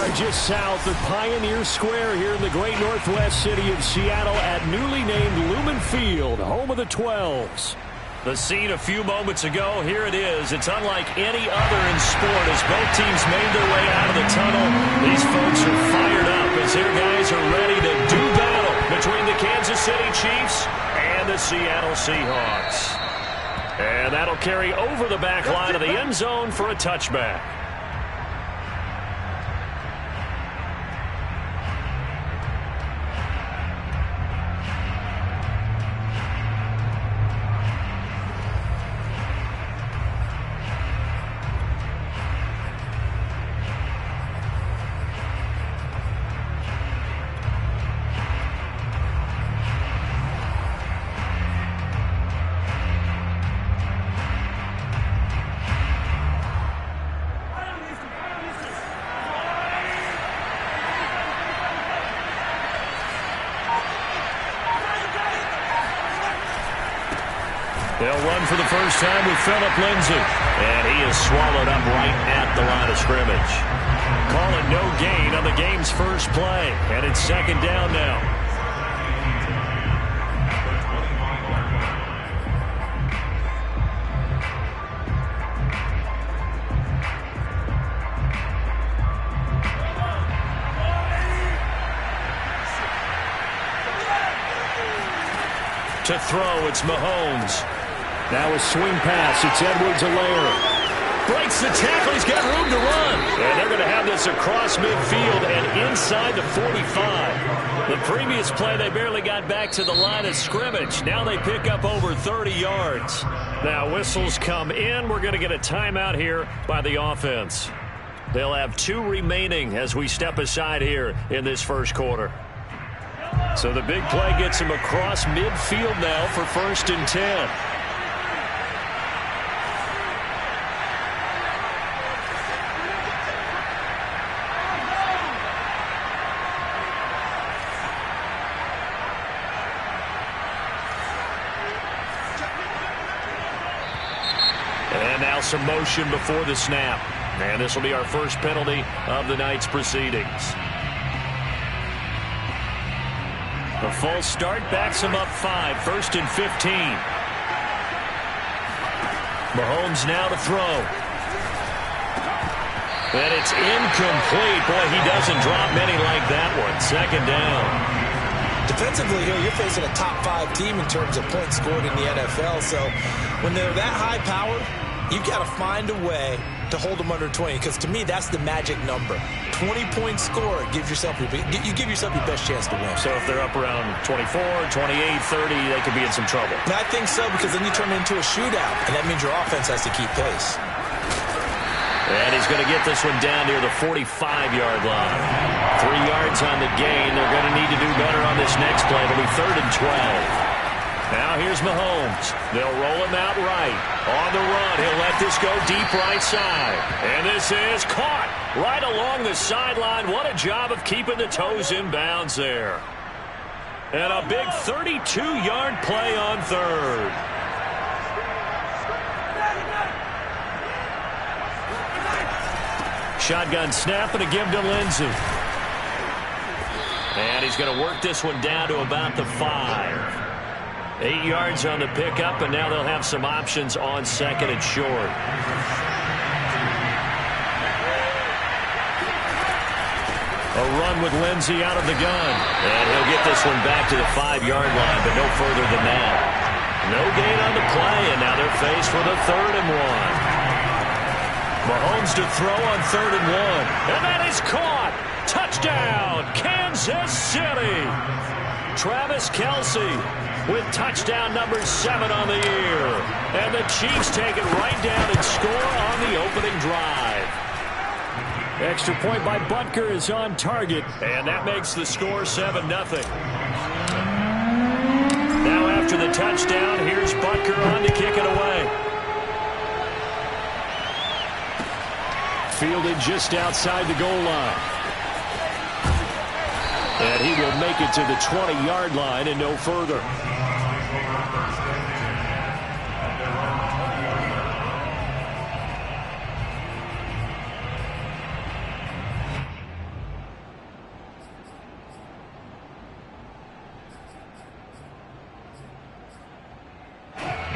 are just south of Pioneer Square here in the great northwest city of Seattle at newly named Lumen Field, home of the 12s. The scene a few moments ago, here it is. It's unlike any other in sport as both teams made their way out of the tunnel. These folks are fired up as their guys are ready to do battle between the Kansas City Chiefs and the Seattle Seahawks. And that'll carry over the back line of the end zone for a touchback. They'll run for the first time with Phillip Lindsay. And he is swallowed up right at the line of scrimmage. Call it no gain on the game's first play. And it's second down now. To throw, it's Mahomes. Now a swing pass. It's Edwards-Helaire. Breaks the tackle. He's got room to run. And they're going to have this across midfield and inside the 45. The previous play, they barely got back to the line of scrimmage. Now they pick up over 30 yards. Now whistles come in. We're going to get a timeout here by the offense. They'll have 2 remaining as we step aside here in this first quarter. So the big play gets him across midfield now for 1st and 10. And now some motion before the snap. And this will be our first penalty of the night's proceedings. The false start backs him up 5, 1st and 15. Mahomes now to throw. And it's incomplete. Boy, he doesn't drop many like that one. 2nd down. Defensively here, you're facing a top 5 team in terms of points scored in the NFL. So when they're that high powered, you've got to find a way to hold them under 20, because to me that's the magic number. 20-point score gives yourself you give yourself your best chance to win. So if they're up around 24, 28, 30, they could be in some trouble. And I think so, because then you turn it into a shootout, and that means your offense has to keep pace. And he's going to get this one down near the 45-yard line. 3 yards on the gain. They're going to need to do better on this next play. It'll be 3rd and 12. Now here's Mahomes. They'll roll him out right. On the run, he'll let this go deep right side. And this is caught right along the sideline. What a job of keeping the toes in bounds there. And a big 32-yard play on 3rd. Shotgun snap and a give to Lindsay. And he's going to work this one down to about the 5. 8 yards on the pickup, and now they'll have some options on 2nd and short. A run with Lindsay out of the gun. And he'll get this one back to the 5-yard line, but no further than that. No gain on the play, and now they're faced with a 3rd and 1. Mahomes to throw on 3rd and 1. And that is caught. Touchdown, Kansas City. Travis Kelce with touchdown number 7 on the year. And the Chiefs take it right down and score on the opening drive. Extra point by Butker is on target. And that makes the score 7-0. Now after the touchdown, here's Butker on to kick it away. Fielded just outside the goal line. And he will make it to the 20-yard line and no further.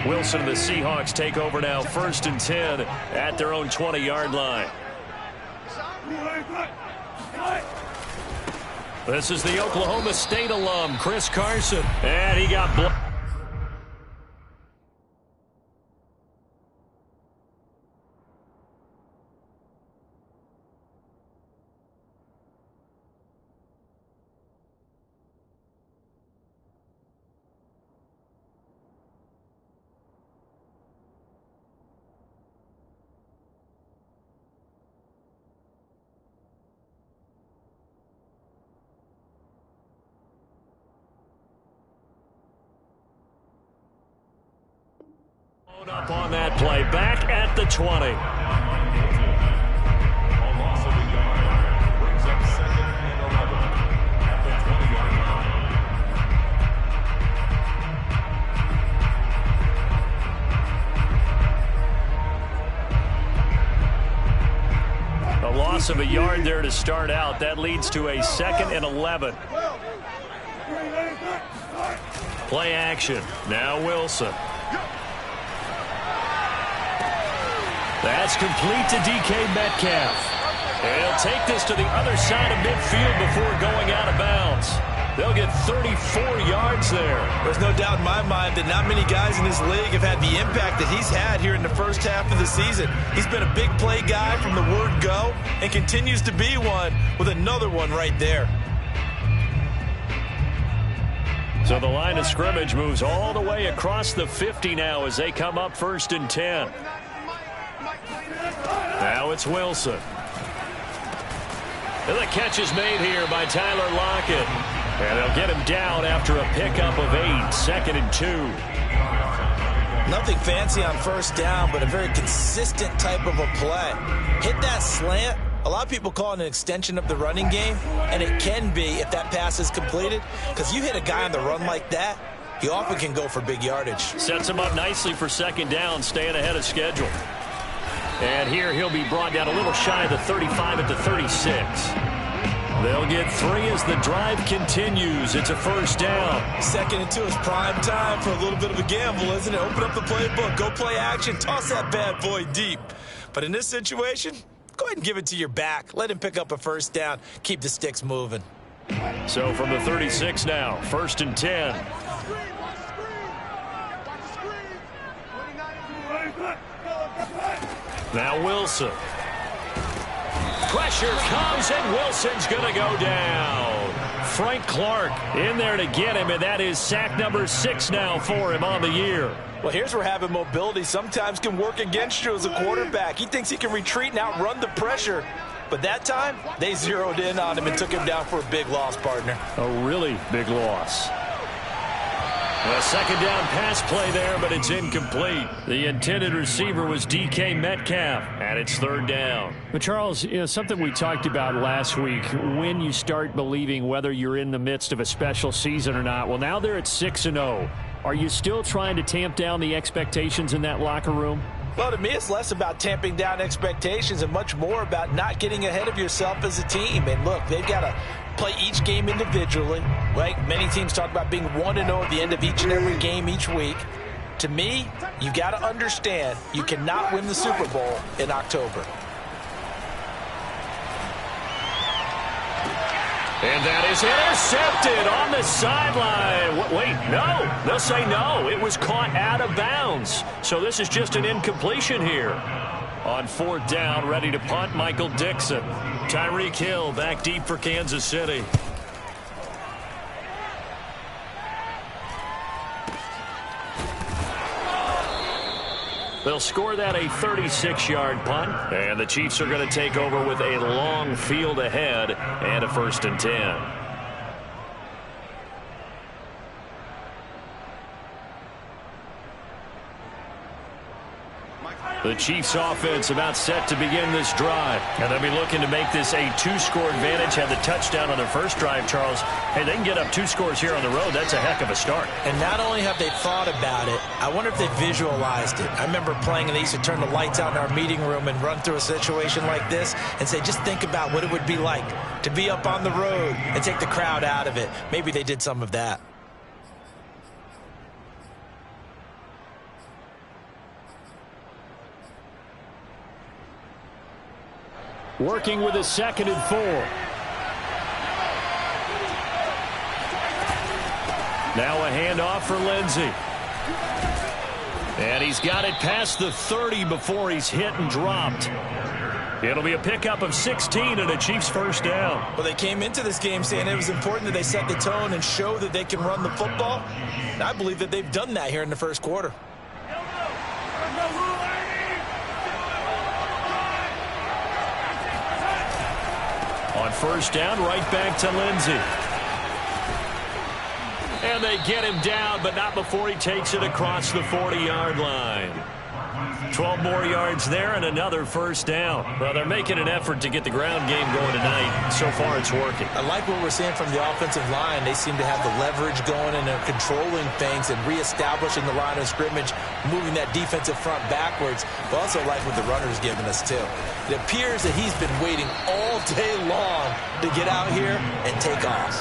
Wilson and the Seahawks take over now, 1st and 10 at their own 20-yard line. This is the Oklahoma State alum, Chris Carson. And he got blocked. Up on that play, back at the 20. A loss of a yard brings up 2nd and 11 at the 20-yard line. A loss of a yard there to start out. That leads to a 2nd and 11. Play action. Now Wilson. That's complete to DK Metcalf. And he'll take this to the other side of midfield before going out of bounds. They'll get 34 yards there. There's no doubt in my mind that not many guys in this league have had the impact that he's had here in the first half of the season. He's been a big play guy from the word go and continues to be one with another one right there. So the line of scrimmage moves all the way across the 50 now as they come up 1st and 10. Now it's Wilson. And the catch is made here by Tyler Lockett. And they'll get him down after a pickup of 8, 2nd and 2. Nothing fancy on 1st down, but a very consistent type of a play. Hit that slant. A lot of people call it an extension of the running game, and it can be if that pass is completed, because you hit a guy on the run like that, he often can go for big yardage. Sets him up nicely for 2nd down, staying ahead of schedule. And here he'll be brought down a little shy of the 35 at the 36. They'll get 3 as the drive continues. It's a 1st down. 2nd and 2 is prime time for a little bit of a gamble, isn't it? Open up the playbook, go play action, toss that bad boy deep. But in this situation, go ahead and give it to your back. Let him pick up a 1st down. Keep the sticks moving. So from the 36 now, 1st and 10. Now Wilson. Pressure comes, and Wilson's going to go down. Frank Clark in there to get him, and that is sack number 6 now for him on the year. Well, here's where having mobility sometimes can work against you as a quarterback. He thinks he can retreat and outrun the pressure. But that time, they zeroed in on him and took him down for a big loss, partner. A really big loss. A 2nd down pass play there, but it's incomplete. The intended receiver was DK Metcalf, and it's 3rd down. But Charles, something we talked about last week, when you start believing whether you're in the midst of a special season or not. Well, now they're at 6-0. Are you still trying to tamp down the expectations in that locker room? Well, to me, it's less about tamping down expectations and much more about not getting ahead of yourself as a team. And look, they've got to play each game individually, right? Many teams talk about being 1-0 at the end of each and every game each week. To me, you got to understand you cannot win the Super Bowl in October. And that is intercepted on the sideline. Wait, no. They'll say no. It was caught out of bounds. So this is just an incompletion here. On 4th down, ready to punt, Michael Dixon. Tyreek Hill back deep for Kansas City. They'll score that a 36-yard punt, and the Chiefs are going to take over with a long field ahead and a 1st and 10. The Chiefs offense about set to begin this drive. And they'll be looking to make this a 2-score advantage. Had the touchdown on their first drive, Charles. Hey, they can get up 2 scores here on the road. That's a heck of a start. And not only have they thought about it, I wonder if they visualized it. I remember playing and they used to turn the lights out in our meeting room and run through a situation like this and say, just think about what it would be like to be up on the road and take the crowd out of it. Maybe they did some of that. Working with a 2nd and 4. Now a handoff for Lindsey. And he's got it past the 30 before he's hit and dropped. It'll be a pickup of 16 and a Chiefs first down. Well, they came into this game saying it was important that they set the tone and show that they can run the football. And I believe that they've done that here in the first quarter. On first down, right back to Lindsey. And they get him down, but not before he takes it across the 40-yard line. 12 more yards there and another first down. Well, they're making an effort to get the ground game going tonight. So far, it's working. I like what we're seeing from the offensive line. They seem to have the leverage going, and they're controlling things and reestablishing the line of scrimmage, moving that defensive front backwards. But also like what the runner's giving us, too. It appears that he's been waiting all day long to get out here and take off.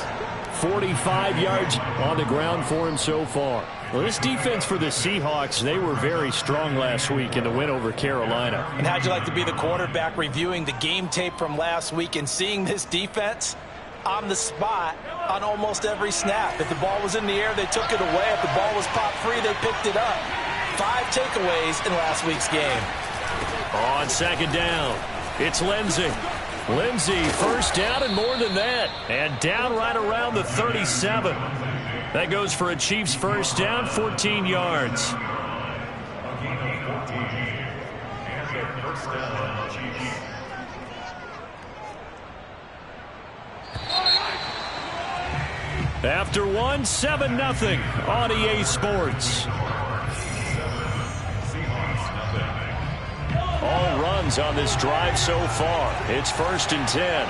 45 yards on the ground for him so far. Well, this defense for the Seahawks, they were very strong last week in the win over Carolina. And how'd you like to be the quarterback reviewing the game tape from last week and seeing this defense on the spot on almost every snap? If the ball was in the air, they took it away. If the ball was popped free, they picked it up. 5 takeaways in last week's game. On second down, it's Lindsey. Lindsey, first down and more than that. And down right around the 37. That goes for a Chiefs first down, 14 yards. After one, 7-0 on EA Sports. All runs on this drive so far. It's 1st and 10.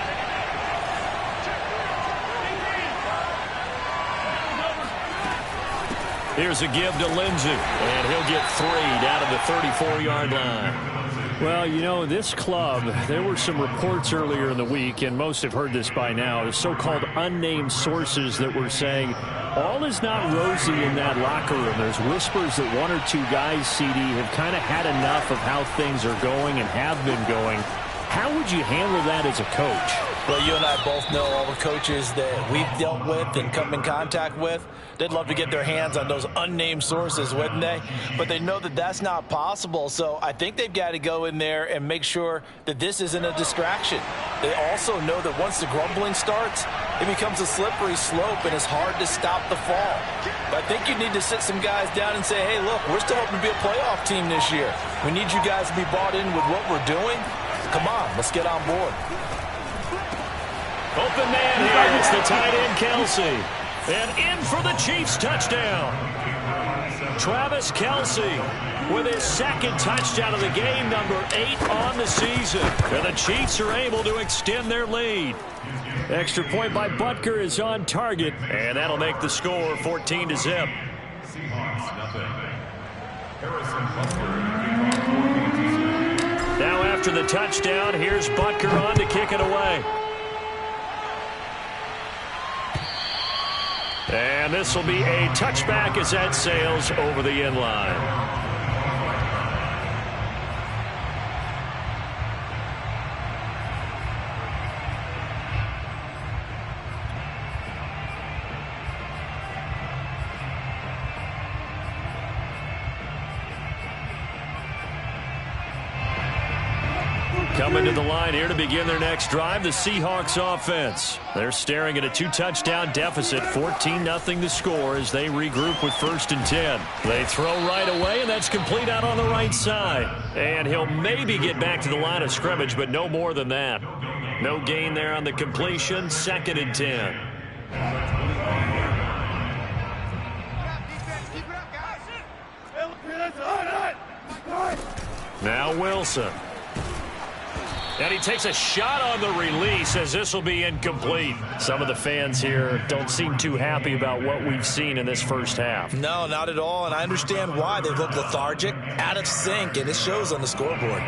Here's a give to Lindsey, and he'll get 3 down to the 34-yard line. Well, you know, this club, there were some reports earlier in the week, and most have heard this by now, the so-called unnamed sources that were saying all is not rosy in that locker room. There's whispers that 1 or 2 guys, CD, have kind of had enough of how things are going and have been going. How would you handle that as a coach? Well, you and I both know all the coaches that we've dealt with and come in contact with. They'd love to get their hands on those unnamed sources, wouldn't they? But they know that that's not possible, so I think they've got to go in there and make sure that this isn't a distraction. They also know that once the grumbling starts, it becomes a slippery slope and it's hard to stop the fall. But I think you need to sit some guys down and say, hey, look, we're still hoping to be a playoff team this year. We need you guys to be bought in with what we're doing. Come on, let's get on board. Open man here. It's the tight end, Kelsey. And in for the Chiefs touchdown. Travis Kelsey with his 2nd touchdown of the game, number 8 on the season. And the Chiefs are able to extend their lead. Extra point by Butker is on target, and that'll make the score 14-0. Now after the touchdown, here's Butker on to kick it away. And this will be a touchback as that sails over the end line. Coming to the line here to begin their next drive, the Seahawks offense. They're staring at a 2-touchdown deficit, 14-0 the score as they regroup with 1st and 10. They throw right away, and that's complete out on the right side. And he'll maybe get back to the line of scrimmage, but no more than that. No gain there on the completion, 2nd and 10. Now Wilson. And he takes a shot on the release as this will be incomplete. Some of the fans here don't seem too happy about what we've seen in this first half. No, not at all, and I understand why. They've looked lethargic, out of sync, and it shows on the scoreboard.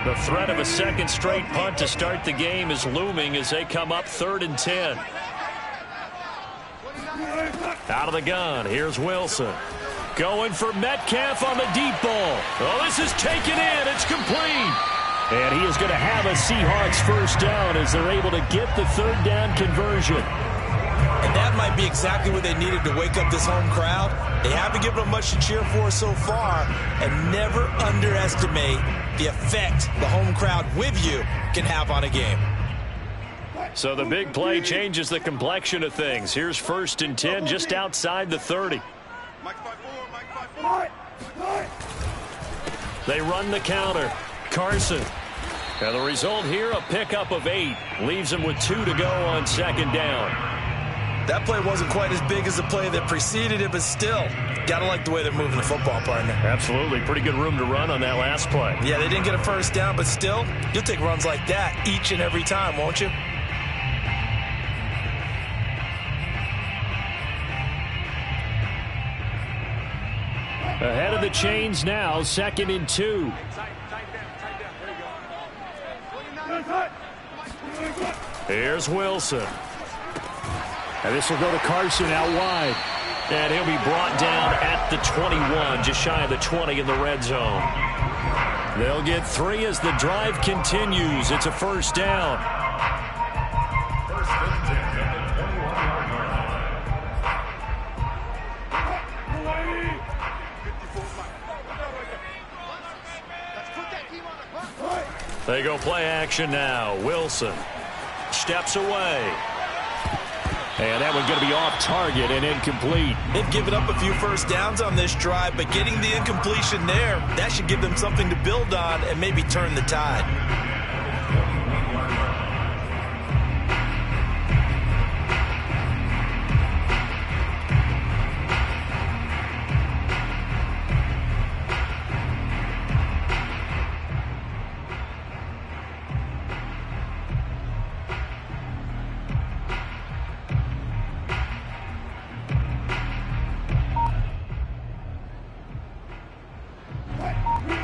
The threat of a 2nd straight punt to start the game is looming as they come up 3rd and 10. Out of the gun, here's Wilson. Going for Metcalf on the deep ball. Oh, this is taken in. It's complete. And he is going to have a Seahawks first down as they're able to get the third down conversion. And that might be exactly what they needed to wake up this home crowd. They haven't given them much to cheer for so far, and never underestimate the effect the home crowd with you can have on a game. So the big play changes the complexion of things. Here's 1st and 10 just outside the 30. They run the counter. Carson. And the result here, a pickup of 8. Leaves them with 2 to go on 2nd down. That play wasn't quite as big as the play that preceded it, but still, got to like the way they're moving the football, partner. Absolutely. Pretty good room to run on that last play. Yeah, they didn't get a first down, but still, you'll take runs like that each and every time, won't you? Ahead of the chains now, 2nd and 2. Here's Wilson. And this will go to Carson out wide. And he'll be brought down at the 21, just shy of the 20 in the red zone. They'll get 3 as the drive continues. It's a first down. They go play action now. Wilson steps away. And that one's going to be off target and incomplete. They've given up a few first downs on this drive, but getting the incompletion there, that should give them something to build on and maybe turn the tide.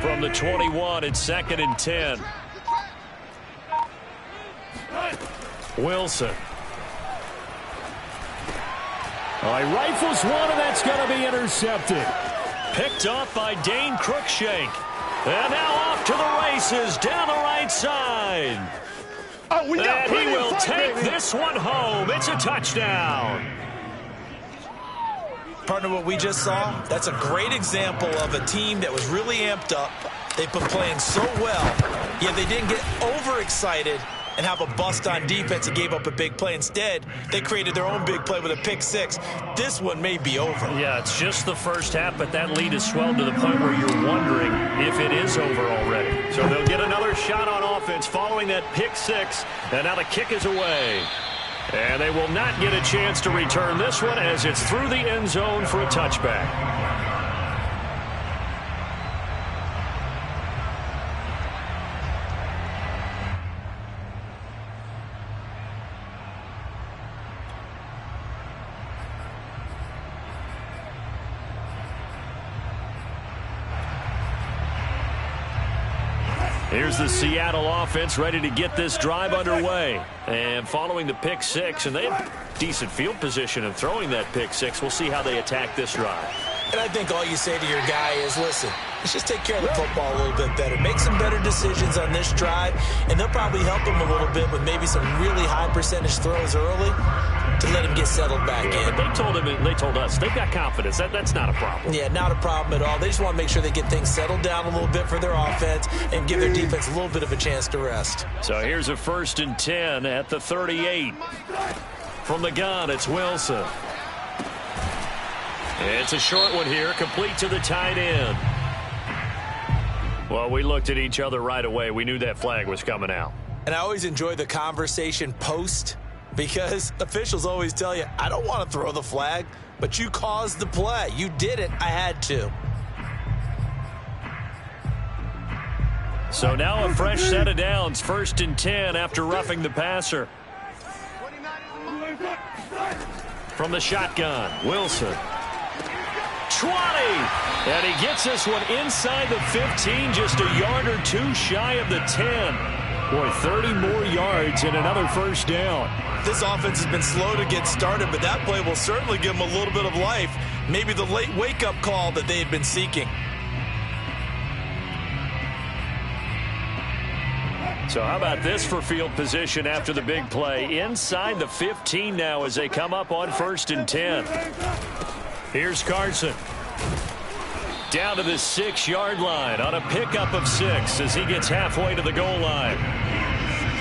From the 21, it's 2nd and 10. Wilson. All right, rifles one, and that's going to be intercepted. Picked up by Dane Cruikshank. And now off to the races down the right side. And he will take this one home. It's a touchdown. Partner, what we just saw, that's a great example of a team that was really amped up. They've been playing so well, yet they didn't get overexcited and have a bust on defense and gave up a big play. Instead, they created their own big play with a pick 6. This one may be over. Yeah, it's just the first half, but that lead has swelled to the point where you're wondering if it is over already. So they'll get another shot on offense following that pick 6, and now the kick is away. And they will not get a chance to return this one as it's through the end zone for a touchback. Here's the Seattle offense ready to get this drive underway. And following the pick 6, and they have decent field position in throwing that pick 6. We'll see how they attack this drive. And I think all you say to your guy is, listen, let's just take care of the football a little bit better. Make some better decisions on this drive, and they'll probably help him a little bit with maybe some really high percentage throws early to let him get settled back in. But they told us they've got confidence. That's not a problem. Yeah, not a problem at all. They just want to make sure they get things settled down a little bit for their offense and give their defense a little bit of a chance to rest. So here's a 1st and 10 at the 38. From the gun, it's Wilson. It's a short one here, complete to the tight end. Well, we looked at each other right away. We knew that flag was coming out. And I always enjoy the conversation post, because officials always tell you, I don't want to throw the flag, but you caused the play. You did it. I had to. So now a fresh set of downs, 1st and 10 after roughing the passer. From the shotgun, Wilson. 20, and he gets this one inside the 15, just a yard or two shy of the 10. Boy, 30 more yards and another first down. This offense has been slow to get started, but that play will certainly give them a little bit of life. Maybe the late wake-up call that they had been seeking. So how about this for field position after the big play? Inside the 15 now as they come up on 1st and 10. Here's Carson. Down to the 6-yard line on a pickup of 6 as he gets halfway to the goal line.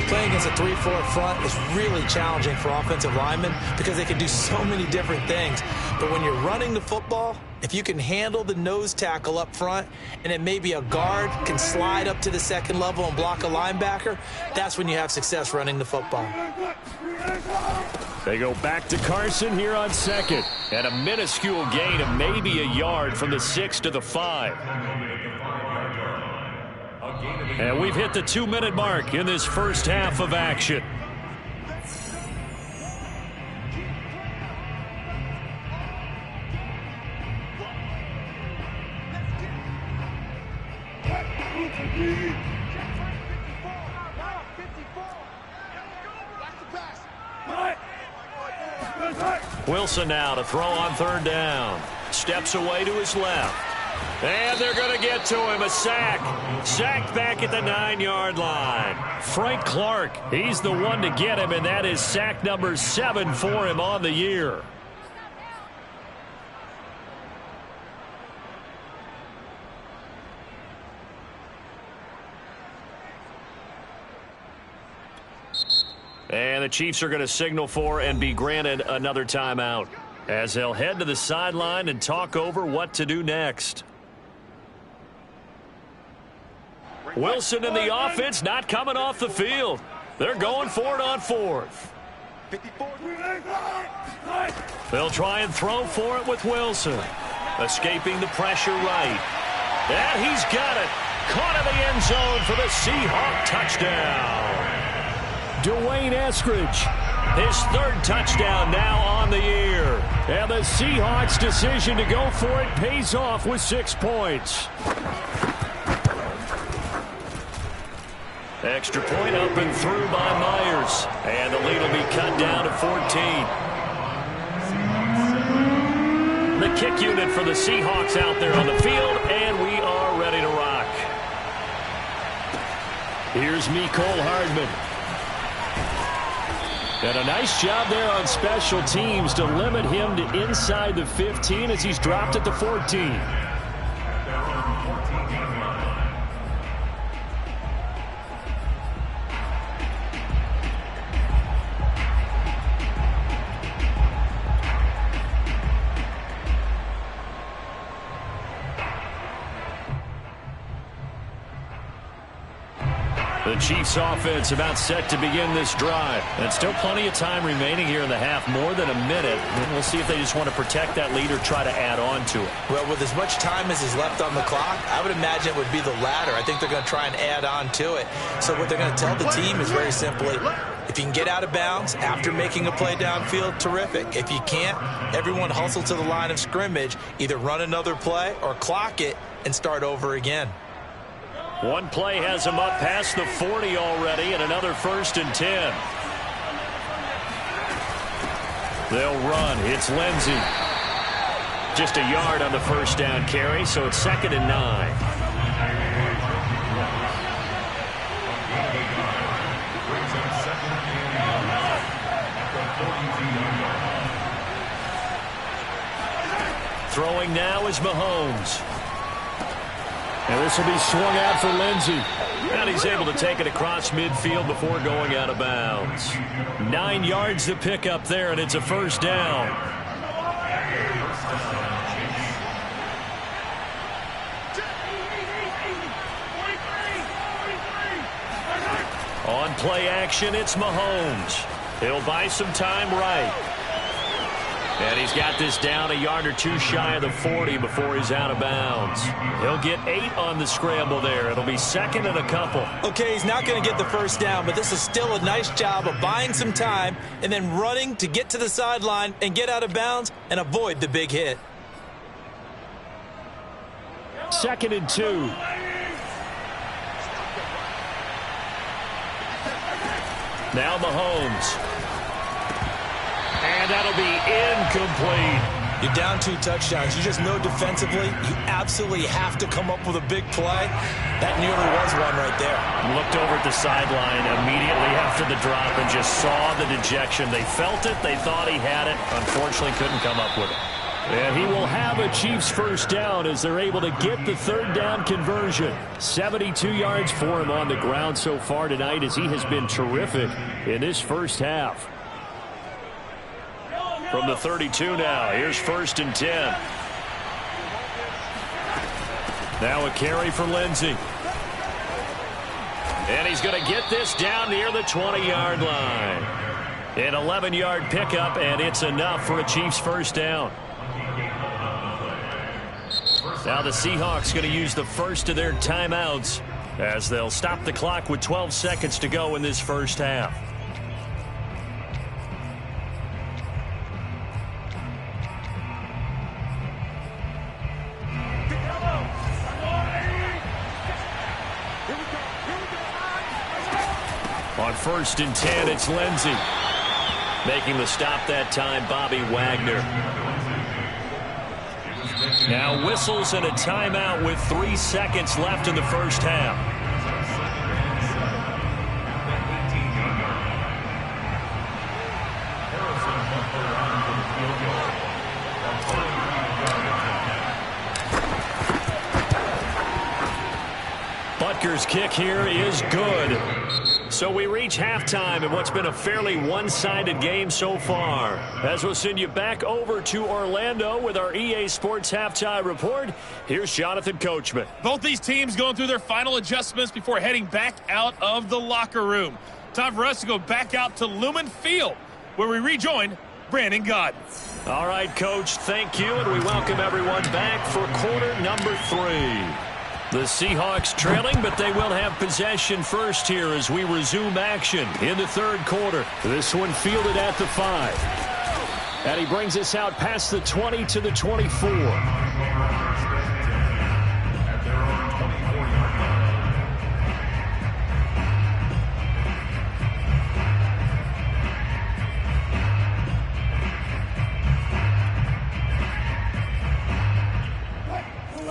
Playing against a 3-4 front is really challenging for offensive linemen because they can do so many different things. But when you're running the football, if you can handle the nose tackle up front and then maybe a guard can slide up to the second level and block a linebacker, that's when you have success running the football. They go back to Carson here on 2nd. And a minuscule gain of maybe a yard from the 6 to the 5. And we've hit the 2-minute mark in this first half of action. Wilson now to throw on 3rd down. Steps away to his left. And they're going to get to him. A sack. Sacked back at the 9-yard line. Frank Clark, he's the one to get him, and that is sack number 7 for him on the year. And the Chiefs are going to signal for and be granted another timeout as they'll head to the sideline and talk over what to do next. Wilson and the offense not coming off the field. They're going for it on 4th. They'll try and throw for it with Wilson. Escaping the pressure right. And he's got it. Caught in the end zone for the Seahawk touchdown. Dwayne Eskridge, his 3rd touchdown now on the year. And the Seahawks' decision to go for it pays off with 6 points. Extra point up and through by Myers. And the lead will be cut down to 14. The kick unit for the Seahawks out there on the field, and we are ready to rock. Here's Mecole Hardman. And a nice job there on special teams to limit him to inside the 15 as he's dropped at the 14. The Chiefs offense about set to begin this drive. And still plenty of time remaining here in the half, more than a minute. And we'll see if they just want to protect that lead or try to add on to it. Well, with as much time as is left on the clock, I would imagine it would be the latter. I think they're going to try and add on to it. So what they're going to tell the team is very simply, if you can get out of bounds after making a play downfield, terrific. If you can't, everyone hustle to the line of scrimmage, either run another play or clock it and start over again. One play has him up past the 40 already, and another 1st and 10. They'll run. It's Lindsey. Just a yard on the first down carry, so it's 2nd and 9. Throwing now is Mahomes. And this will be swung out for Lindsey. And he's able to take it across midfield before going out of bounds. 9 yards to pick up there, and it's a first down. On play action, it's Mahomes. He'll buy some time right. And he's got this down a yard or two shy of the 40 before he's out of bounds. He'll get 8 on the scramble there. It'll be 2nd and a couple. Okay, he's not going to get the first down, but this is still a nice job of buying some time and then running to get to the sideline and get out of bounds and avoid the big hit. 2nd and 2. Now Mahomes. And that'll be incomplete. You're down 2 touchdowns. You just know defensively you absolutely have to come up with a big play. That nearly was one right there. Looked over at the sideline immediately after the drop and just saw the dejection. They felt it. They thought he had it. Unfortunately, couldn't come up with it. And he will have a Chiefs first down as they're able to get the third down conversion. 72 yards for him on the ground so far tonight as he has been terrific in this first half. From the 32 now, here's 1st and 10. Now a carry for Lindsey. And he's going to get this down near the 20-yard line. An 11-yard pickup, and it's enough for a Chiefs first down. Now the Seahawks going to use the first of their timeouts as they'll stop the clock with 12 seconds to go in this first half. On 1st and 10, it's Lindsey. Making the stop that time, Bobby Wagner. Now whistles and a timeout with 3 seconds left in the first half. Butker's kick here is good. So we reach halftime in what's been a fairly one-sided game so far. As we'll send you back over to Orlando with our EA Sports Halftime Report, here's Jonathan Coachman. Both these teams going through their final adjustments before heading back out of the locker room. Time for us to go back out to Lumen Field, where we rejoin Brandon Gott. All right, Coach, thank you, and we welcome everyone back for quarter number 3. The Seahawks trailing, but they will have possession first here as we resume action in the third quarter. This one fielded at the 5. And he brings us out past the 20 to the 24.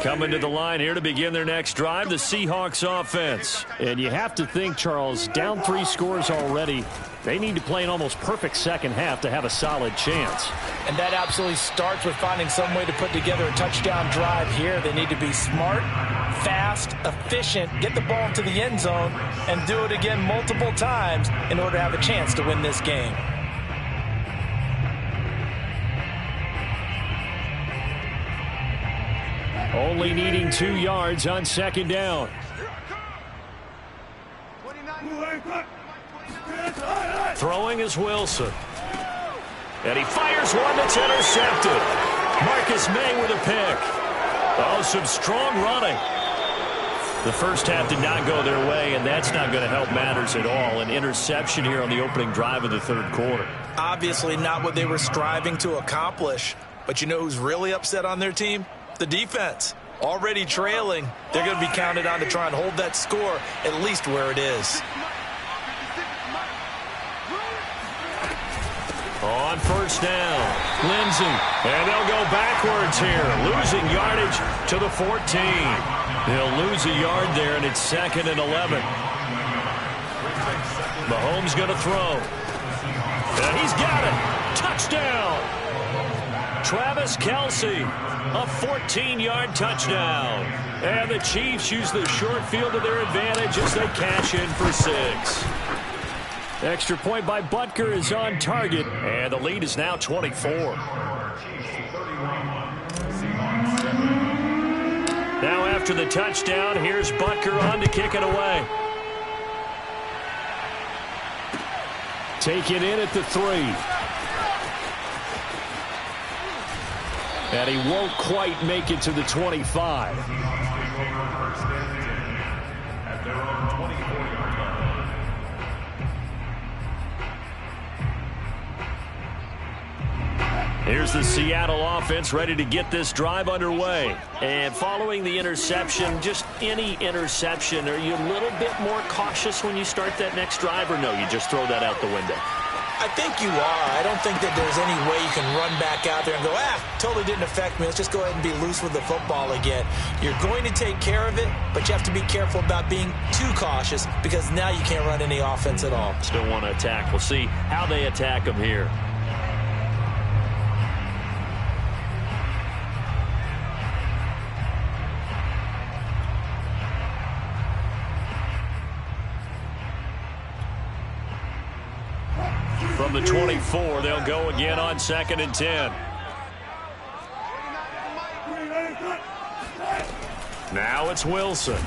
Coming to the line here to begin their next drive, the Seahawks offense. And you have to think, Charles, down 3 scores already. They need to play an almost perfect second half to have a solid chance. And that absolutely starts with finding some way to put together a touchdown drive here. They need to be smart, fast, efficient, get the ball into the end zone, and do it again multiple times in order to have a chance to win this game. Only needing 2 yards on second down. Throwing is Wilson. And he fires one that's intercepted. Marcus May with a pick. Oh, some strong running. The first half did not go their way, and that's not going to help matters at all. An interception here on the opening drive of the third quarter. Obviously not what they were striving to accomplish. But you know who's really upset on their team? The defense. Already trailing. They're going to be counted on to try and hold that score at least where it is. On first down, Lindsey. And they'll go backwards here, losing yardage to the 14. They'll lose a yard there, and it's 2nd and 11. Mahomes going to throw. And he's got it. Touchdown. Travis Kelce, a 14-yard touchdown. And the Chiefs use the short field to their advantage as they cash in for 6. Extra point by Butker is on target, and the lead is now 24. Now after the touchdown, here's Butker on to kick it away. Take it in at the 3. And he won't quite make it to the 25. Here's the Seattle offense ready to get this drive underway. And following the interception, just any interception, are you a little bit more cautious when you start that next drive, or no, you just throw that out the window? I think you are. I don't think that there's any way you can run back out there and go, totally didn't affect me. Let's just go ahead and be loose with the football again. You're going to take care of it, but you have to be careful about being too cautious because now you can't run any offense at all. Still want to attack. We'll see how they attack them here. From the 24, they'll go again on 2nd and 10. Now it's Wilson.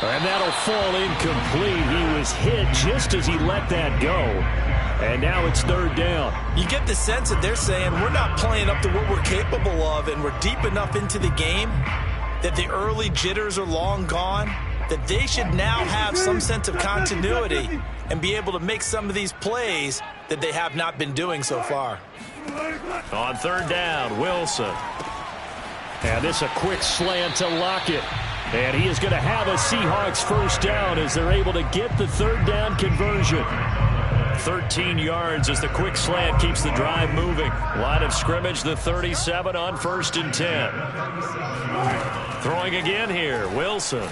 And that'll fall incomplete. He was hit just as he let that go. And now it's 3rd down. You get the sense that they're saying we're not playing up to what we're capable of, and we're deep enough into the game that the early jitters are long gone, that they should now have some sense of continuity and be able to make some of these plays that they have not been doing so far. On 3rd down, Wilson. And this a quick slant to Lockett. And he is going to have a Seahawks 1st down as they're able to get the 3rd down conversion. 13 yards as the quick slant keeps the drive moving. Line of scrimmage, the 37 on 1st and 10. Throwing again here, Wilson.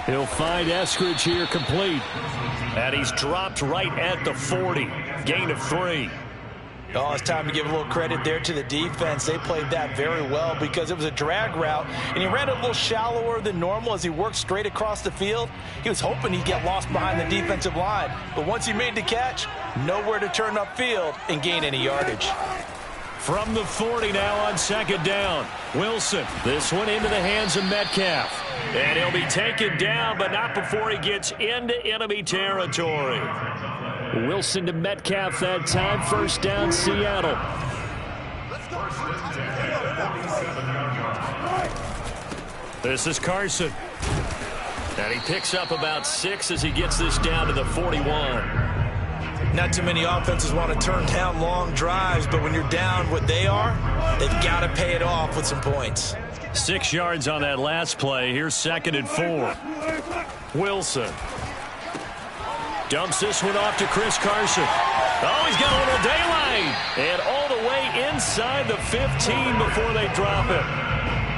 He'll find Eskridge here complete. And he's dropped right at the 40. Gain of 3. Oh, it's time to give a little credit there to the defense. They played that very well because it was a drag route, and he ran it a little shallower than normal as he worked straight across the field. He was hoping he'd get lost behind the defensive line, but once he made the catch, nowhere to turn upfield and gain any yardage. From the 40 now on 2nd down. Wilson, this one into the hands of Metcalf. And he'll be taken down, but not before he gets into enemy territory. Wilson to Metcalf that time. 1st down, Seattle. This is Carson. And he picks up about 6 as he gets this down to the 41. Not too many offenses want to turn down long drives, but when you're down what they are, they've got to pay it off with some points. 6 yards on that last play. Here's 2nd and 4. Wilson. Dumps this one off to Chris Carson. Oh, he's got a little daylight. And all the way inside the 15 before they drop it.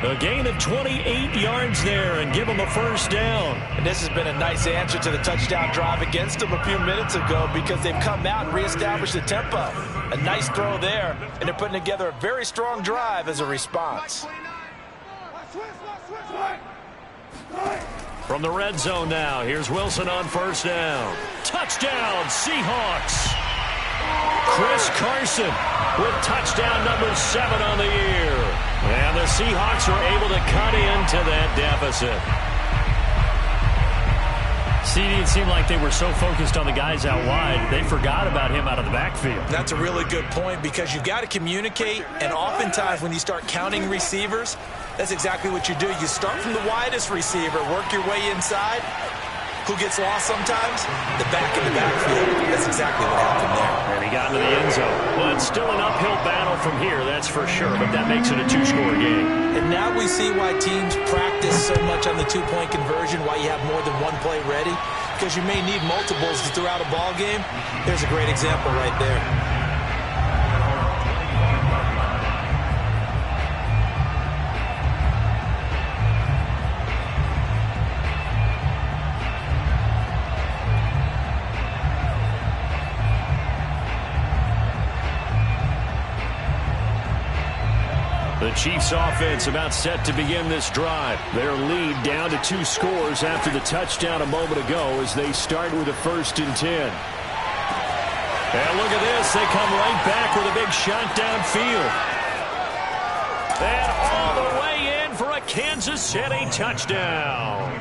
A gain of 28 yards there and give them a 1st down. And this has been a nice answer to the touchdown drive against them a few minutes ago because they've come out and reestablished the tempo. A nice throw there, and they're putting together a very strong drive as a response. From the red zone now, here's Wilson on 1st down. Touchdown, Seahawks! Chris Carson with touchdown number 7 on the year. And the Seahawks are able to cut into that deficit. CD, it seemed like they were so focused on the guys out wide, they forgot about him out of the backfield. That's a really good point because you've got to communicate, and oftentimes when you start counting receivers, that's exactly what you do. You start from the widest receiver, work your way inside. Who gets lost sometimes? The back in the backfield. That's exactly what happened there. And he got into the end zone. Well, it's still an uphill battle from here, that's for sure, but that makes it a 2-score game. And now we see why teams practice so much on the 2-point conversion, why you have more than one play ready, because you may need multiples throughout a ball game. There's a great example right there. The Chiefs offense about set to begin this drive. Their lead down to 2 scores after the touchdown a moment ago as they start with a 1st and 10. And look at this. They come right back with a big shot downfield. And all the way in for a Kansas City touchdown.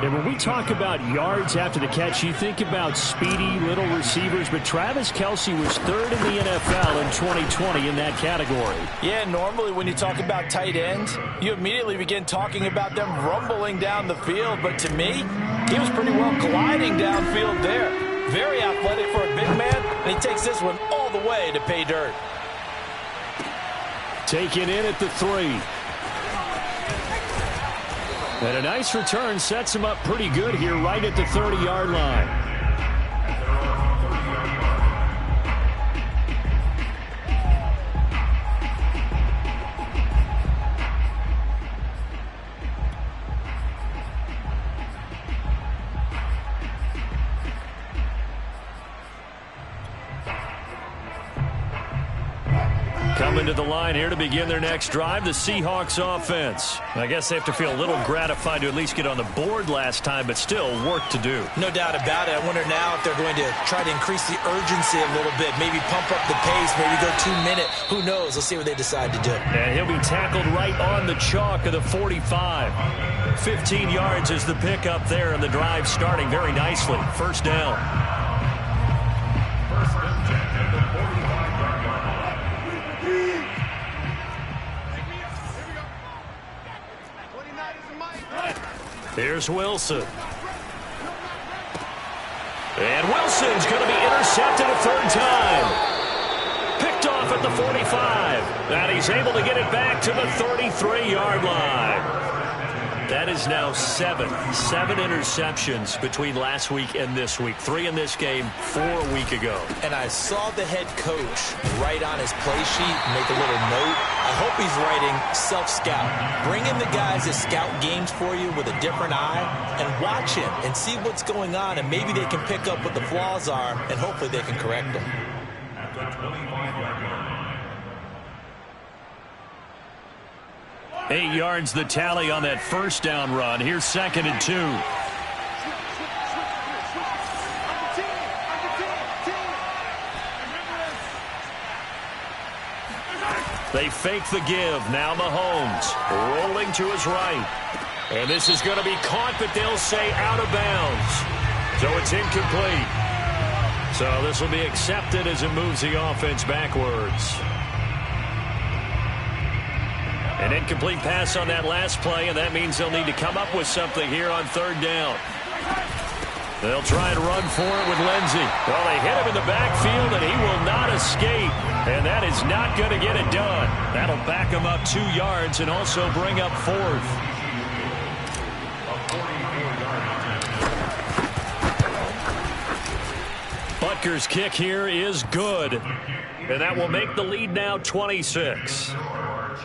And when we talk about yards after the catch, you think about speedy little receivers, but Travis Kelce was 3rd in the NFL in 2020 in that category. Yeah, normally when you talk about tight ends, you immediately begin talking about them rumbling down the field, but to me, he was pretty well gliding downfield there. Very athletic for a big man, and he takes this one all the way to pay dirt. Taken in at the 3. And a nice return sets him up pretty good here right at the 30-yard line. Coming to the line here to begin their next drive, the Seahawks offense. I guess they have to feel a little gratified to at least get on the board last time, but still work to do. No doubt about it. I wonder now if they're going to try to increase the urgency a little bit, maybe pump up the pace, maybe go 2-minute. Who knows? Let's see what they decide to do. And he'll be tackled right on the chalk of the 45. 15 yards is the pickup there, and the drive starting very nicely. First down. Here's Wilson. And Wilson's going to be intercepted a third time. Picked off at the 45. And he's able to get it back to the 33-yard line. That is now 7 interceptions between last week and this week. 3 in this game, 4 a week ago. And I saw the head coach write on his play sheet, make a little note. I hope he's writing self-scout. Bring in the guys that scout games for you with a different eye and watch him and see what's going on, and maybe they can pick up what the flaws are, and hopefully they can correct them. At the 25-yard line. 8 yards the tally on that first down run. Here's 2nd and 2. They fake the give. Now Mahomes rolling to his right. And this is going to be caught, but they'll say out of bounds. So it's incomplete. So this will be accepted as it moves the offense backwards. An incomplete pass on that last play, and that means they'll need to come up with something here on 3rd down. They'll try and run for it with Lindsey. Well, they hit him in the backfield, and he will not escape. And that is not going to get it done. That'll back him up 2 yards and also bring up 4th. Butker's kick here is good. And that will make the lead now 26.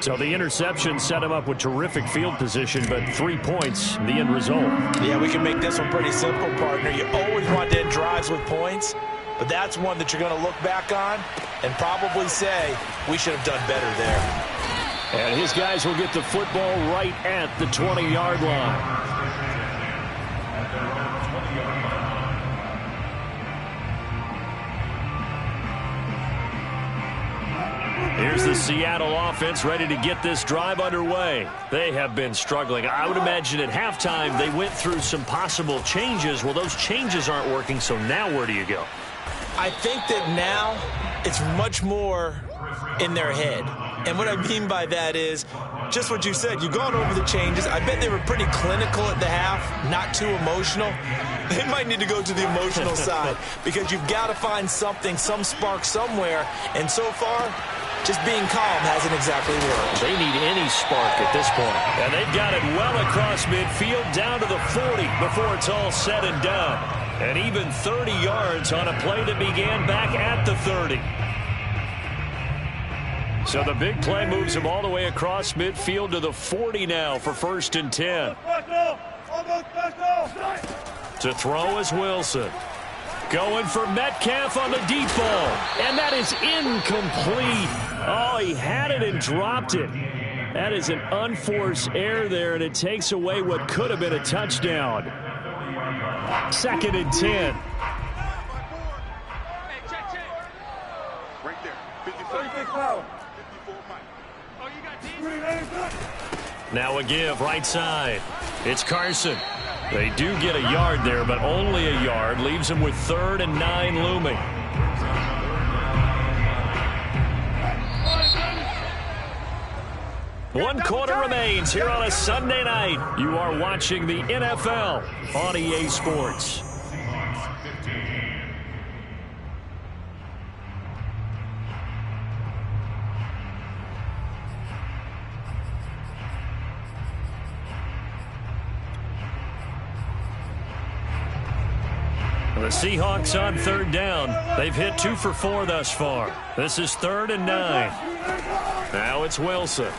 So the interception set him up with terrific field position, but 3 points, the end result. Yeah, we can make this one pretty simple, partner. You always want to end drives with points, but that's one that you're going to look back on and probably say, we should have done better there. And his guys will get the football right at the 20-yard line. Here's the Seattle offense ready to get this drive underway. They have been struggling. I would imagine at halftime they went through some possible changes. Well, those changes aren't working, so now where do you go? I think that now it's much more in their head. And what I mean by that is just what you said. You've gone over the changes. I bet they were pretty clinical at the half, not too emotional. They might need to go to the emotional side because you've got to find something, some spark somewhere. And so far, just being calm hasn't exactly worked. They need any spark at this point. And they've got it well across midfield down to the 40 before it's all said and done. And even 30 yards on a play that began back at the 30. So the big play moves him all the way across midfield to the 40 now for 1st and 10. To throw is Wilson. Going for Metcalf on the deep ball. And that is incomplete. Oh, he had it and dropped it. That is an unforced error there, and it takes away what could have been a touchdown. 2nd and 10. Right there. 54. Now a give right side. It's Carson. They do get a yard there, but only a yard. Leaves them with 3rd and 9 looming. One quarter remains here on a Sunday night. You are watching the NFL on EA Sports. The Seahawks on third down. They've hit 2 for 4 thus far. This is 3rd and 9. Now it's Wilson.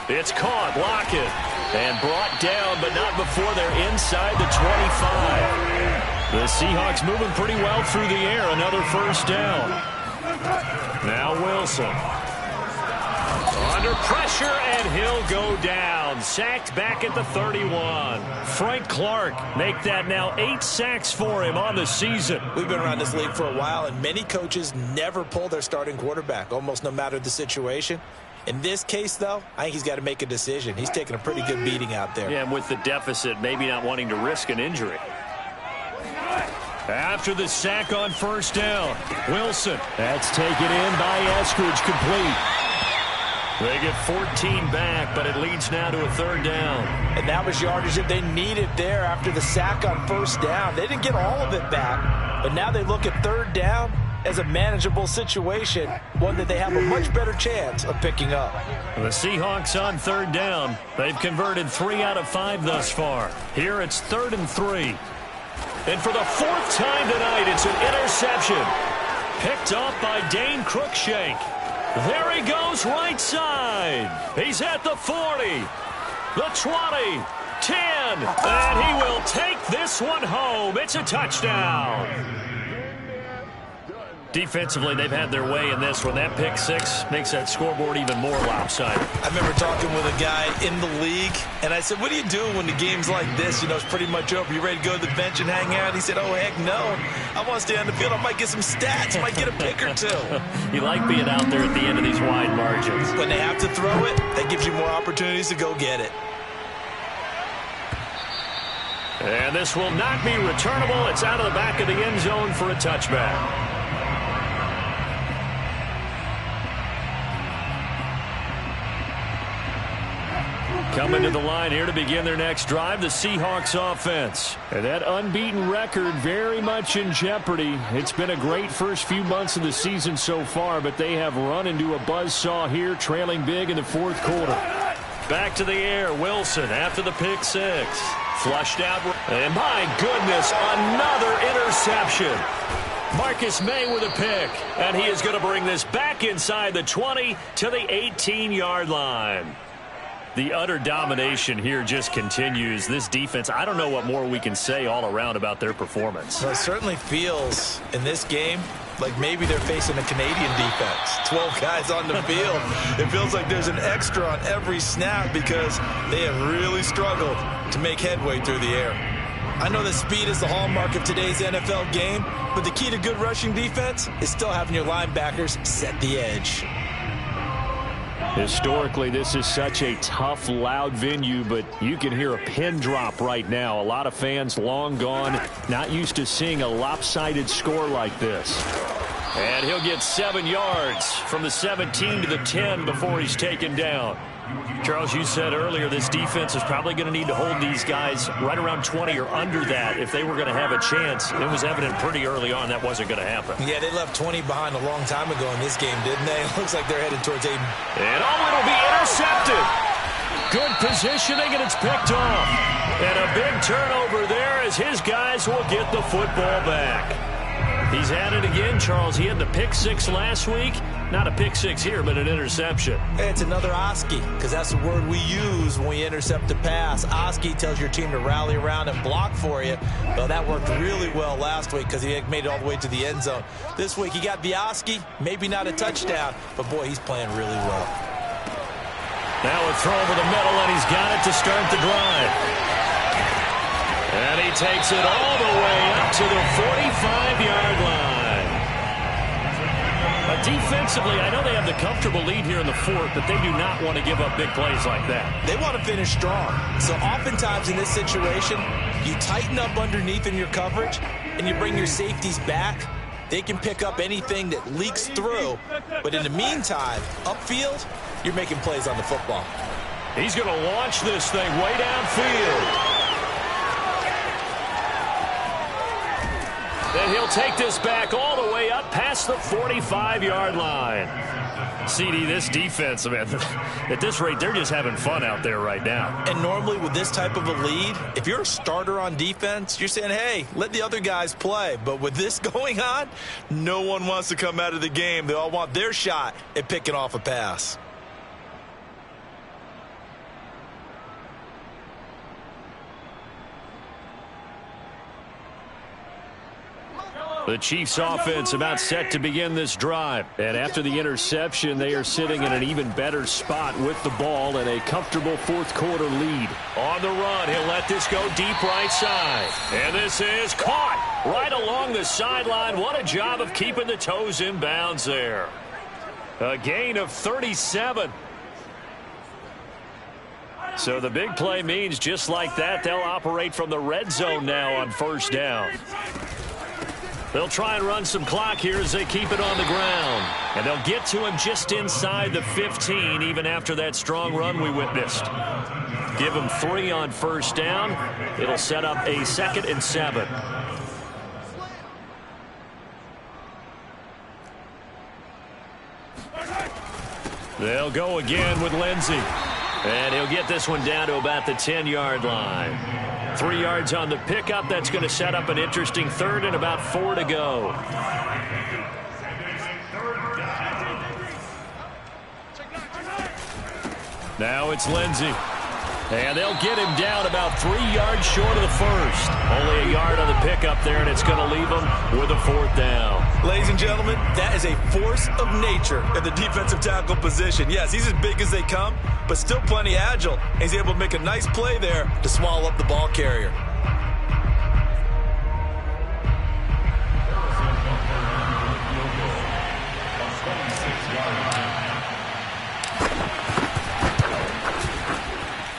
It's caught. Lockett. And brought down, but not before they're inside the 25. The Seahawks moving pretty well through the air. Another first down. Now Wilson. Under pressure, and he'll go down. Sacked back at the 31. Frank Clark make that now 8 sacks for him on the season. We've been around this league for a while, and many coaches never pull their starting quarterback, almost no matter the situation. In this case, though, I think he's got to make a decision. He's taking a pretty good beating out there. Yeah, and with the deficit, maybe not wanting to risk an injury. After the sack on first down, Wilson. That's taken in by Eskridge, complete. They get 14 back, but it leads now to a 3rd down. And that was yardage that they needed there after the sack on first down. They didn't get all of it back, but now they look at 3rd down as a manageable situation, one that they have a much better chance of picking up. The Seahawks on 3rd down. They've converted 3 out of 5 thus far. Here it's 3rd and 3. And for the 4th time tonight, it's an interception. Picked off by Dane Cruikshank. There he goes right side. He's at the 40, the 20, 10, and he will take this one home. It's a touchdown. Defensively, they've had their way in this one. That pick 6 makes that scoreboard even more lopsided. I remember talking with a guy in the league, and I said, what are you doing when the game's like this? You know, it's pretty much over. You ready to go to the bench and hang out? He said, oh, heck no. I want to stay on the field. I might get some stats. I might get a pick or 2. You like being out there at the end of these wide margins. When they have to throw it, that gives you more opportunities to go get it. And this will not be returnable. It's out of the back of the end zone for a touchback. Coming to the line here to begin their next drive, the Seahawks offense. And that unbeaten record very much in jeopardy. It's been a great first few months of the season so far, but they have run into a buzzsaw here, trailing big in the 4th quarter. Back to the air, Wilson after the pick 6. Flushed out, and my goodness, another interception. Marcus May with a pick, and he is going to bring this back inside the 20 to the 18-yard line. The utter domination here just continues. This defense, I don't know what more we can say all around about their performance. Well, it certainly feels in this game like maybe they're facing a Canadian defense. 12 guys on the field. It feels like there's an extra on every snap because they have really struggled to make headway through the air. I know that speed is the hallmark of today's NFL game, but the key to good rushing defense is still having your linebackers set the edge. Historically, this is such a tough, loud venue, but you can hear a pin drop right now. A lot of fans long gone, not used to seeing a lopsided score like this. And he'll get 7 yards from the 17 to the 10 before he's taken down. Charles, you said earlier this defense is probably going to need to hold these guys right around 20 or under that if they were going to have a chance. It was evident pretty early on that wasn't going to happen. Yeah, they left 20 behind a long time ago in this game, didn't they? It looks like they're headed towards 8. And it'll be intercepted. Good positioning, and it's picked off. And a big turnover there as his guys will get the football back. He's had it again, Charles. He had the pick 6 last week. Not a pick 6 here, but an interception. It's another Oski, because that's the word we use when we intercept a pass. Oski tells your team to rally around and block for you. Well, that worked really well last week because he made it all the way to the end zone. This week he got the Oski, maybe not a touchdown, but boy, he's playing really well. Now a throw over the middle, and he's got it to start the drive. And he takes it all the way up to the 45-yard line. Defensively, I know they have the comfortable lead here in the 4th, but they do not want to give up big plays like that. They want to finish strong. So oftentimes in this situation, you tighten up underneath in your coverage, and you bring your safeties back. They can pick up anything that leaks through. But in the meantime, upfield, you're making plays on the football. He's going to launch this thing way downfield. And he'll take this back all the way up past the 45-yard line. CD, this defense, man, at this rate, they're just having fun out there right now. And normally with this type of a lead, if you're a starter on defense, you're saying, hey, let the other guys play. But with this going on, no one wants to come out of the game. They all want their shot at picking off a pass. The Chiefs offense about set to begin this drive. And after the interception, they are sitting in an even better spot with the ball and a comfortable fourth quarter lead. On the run, he'll let this go deep right side. And this is caught right along the sideline. What a job of keeping the toes in bounds there. A gain of 37. So the big play means just like that, they'll operate from the red zone now on first down. They'll try and run some clock here as they keep it on the ground. And they'll get to him just inside the 15, even after that strong run we witnessed. Give him 3 on first down. It'll set up a 2nd and 7. They'll go again with Lindsey. And he'll get this one down to about the 10-yard line. 3 yards on the pickup. That's going to set up an interesting 3rd and about 4 to go. Now it's Lindsey. And they'll get him down about 3 yards short of the first. Only a yard on the pickup there, and it's going to leave him with a 4th down. Ladies and gentlemen, that is a force of nature in the defensive tackle position. Yes, he's as big as they come, but still plenty agile. And he's able to make a nice play there to swallow up the ball carrier.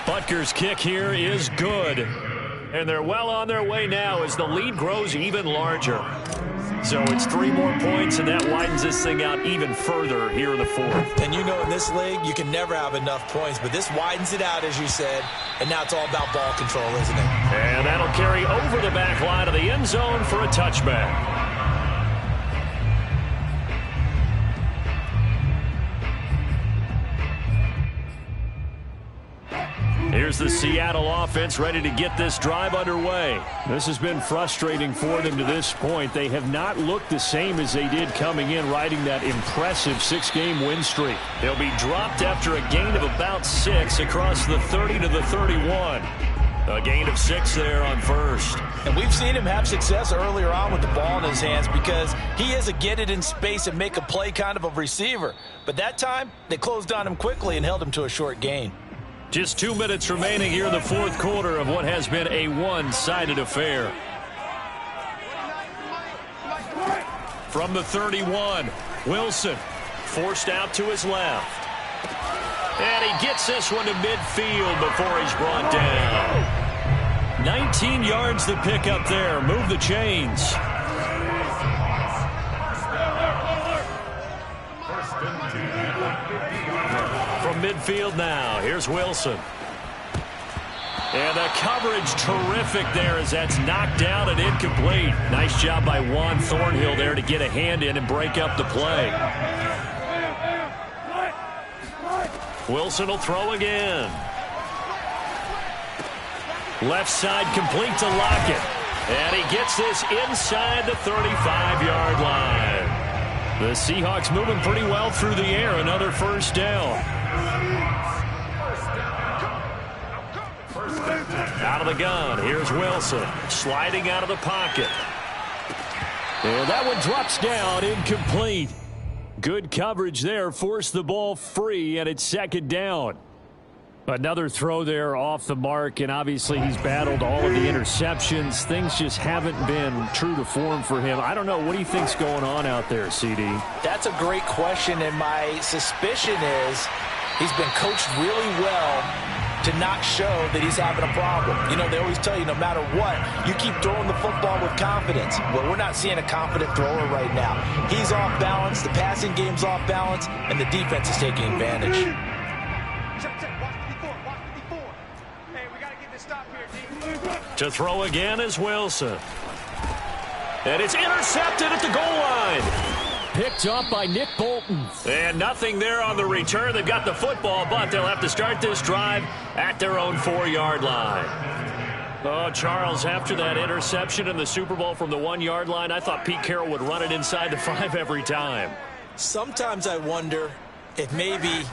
Butker's kick here is good. And they're well on their way now as the lead grows even larger. So it's 3 more points, and that widens this thing out even further here in the 4th. And you know in this league, you can never have enough points, but this widens it out, as you said, and now it's all about ball control, isn't it? And that'll carry over the back line of the end zone for a touchback. Here's the Seattle offense ready to get this drive underway. This has been frustrating for them to this point. They have not looked the same as they did coming in, riding that impressive 6-game win streak. They'll be dropped after a gain of about 6 across the 30 to the 31. A gain of 6 there on first. And we've seen him have success earlier on with the ball in his hands because he is a get it in space and make a play kind of a receiver. But that time, they closed on him quickly and held him to a short gain. Just 2 minutes remaining here in the 4th quarter of what has been a one-sided affair. From the 31, Wilson forced out to his left. And he gets this one to midfield before he's brought down. 19 yards to pick up there. Move the chains. From midfield now, here's Wilson. And the coverage terrific there as that's knocked down and incomplete. Nice job by Juan Thornhill there to get a hand in and break up the play. Wilson will throw again. Left side complete to Lockett. And he gets this inside the 35-yard line. The Seahawks moving pretty well through the air. Another first down. Out of the gun. Here's Wilson. Sliding out of the pocket. And that one drops down, incomplete. Good coverage there. Forced the ball free, and it's 2nd down. Another throw there off the mark, and obviously he's battled all of the interceptions. Things just haven't been true to form for him. I don't know. What do you think's going on out there, CD? That's a great question, and my suspicion is he's been coached really well to not show that he's having a problem. You know, they always tell you no matter what, you keep throwing the football with confidence. Well, we're not seeing a confident thrower right now. He's off balance, the passing game's off balance, and the defense is taking advantage. To throw again is Wilson. And it's intercepted at the goal line. Picked up by Nick Bolton. And nothing there on the return. They've got the football, but they'll have to start this drive at their own 4-yard line. Oh, Charles, after that interception in the Super Bowl from the 1-yard line, I thought Pete Carroll would run it inside the 5 every time. Sometimes I wonder if maybe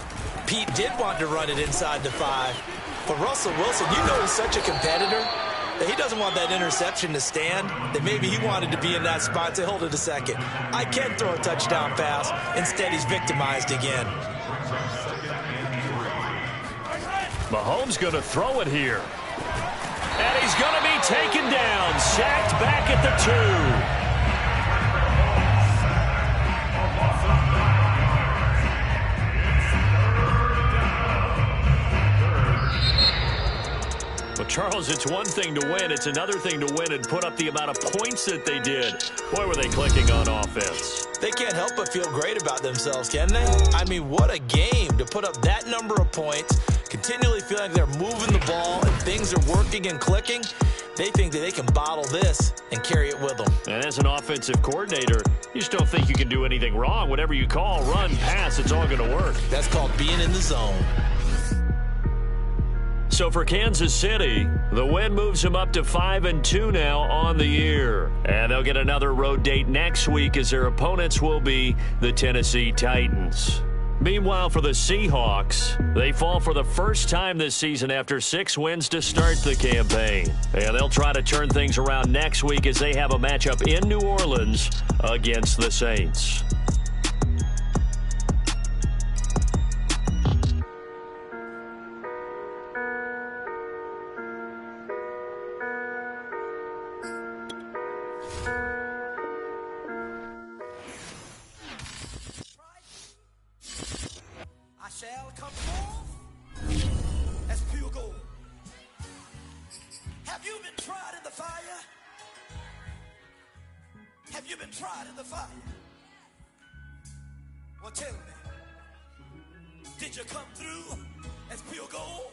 Pete did want to run it inside the 5. But Russell Wilson, you know he's such a competitor that he doesn't want that interception to stand, that maybe he wanted to be in that spot and say, hold it a second. I can throw a touchdown pass. Instead, he's victimized again. Mahomes going to throw it here. And he's going to be taken down, sacked back at the 2. Well, Charles, it's one thing to win. It's another thing to win and put up the amount of points that they did. Boy, were they clicking on offense. They can't help but feel great about themselves, can they? I mean, what a game to put up that number of points, continually feeling like they're moving the ball and things are working and clicking. They think that they can bottle this and carry it with them. And as an offensive coordinator, you just don't think you can do anything wrong. Whatever you call, run, pass, it's all going to work. That's called being in the zone. So for Kansas City, the win moves them up to 5-2 now on the year. And they'll get another road date next week as their opponents will be the Tennessee Titans. Meanwhile, for the Seahawks, they fall for the first time this season after 6 wins to start the campaign. And they'll try to turn things around next week as they have a matchup in New Orleans against the Saints. Shall come forth as pure gold. Have you been tried in the fire? Have you been tried in the fire? Well, tell me, did you come through as pure gold?